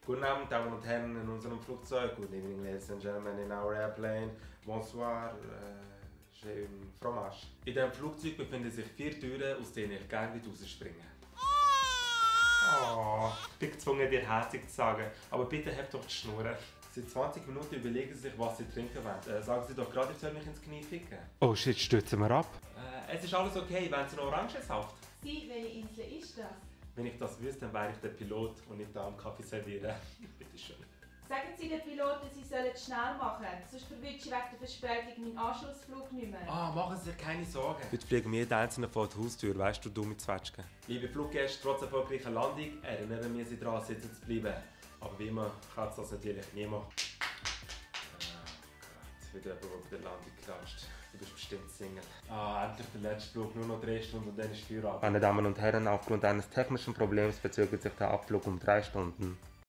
Guten Abend, Damen und Herren, in unserem Flugzeug. Good evening, ladies and gentlemen, in our airplane. Bonsoir, schön fromage. In diesem Flugzeug befinden sich 4 Türen, aus denen ich gerne rausspringen. Oh, ich bin gezwungen, dir herzig zu sagen, aber bitte habt doch die Schnur. Seit 20 Minuten überlegen Sie sich, was Sie trinken wollen. Sagen Sie doch gerade, ich soll mich ins Knie ficken. Oh shit, stürzen wir ab? Es ist alles okay, wenn Sie noch Orangensaft. Sie, welche Insel ist das? Wenn ich das wüsste, dann wäre ich der Pilot und nicht da am Kaffee servieren. Bitte schön. Sagen Sie den Piloten, sie sollen schnell machen, sonst verwünsche ich wegen der Verspätung meinen Anschlussflug nicht mehr. Machen Sie sich keine Sorgen. Heute fliegen wir jeden einzelnen vor die Haustür, weißt du, dumme Zwetschge. Liebe Fluggäste, trotz erfolgreicher Landung erinnern wir Sie daran, sitzen zu bleiben. Aber wie immer kann es das natürlich niemand. Wieder jemand, der bei der Landung klatscht. Du bist bestimmt Single. Endlich der letzte Flug, nur noch 3 Stunden und dann ist Feierabend. Meine Damen und Herren, aufgrund eines technischen Problems verzögert sich der Abflug um 3 Stunden.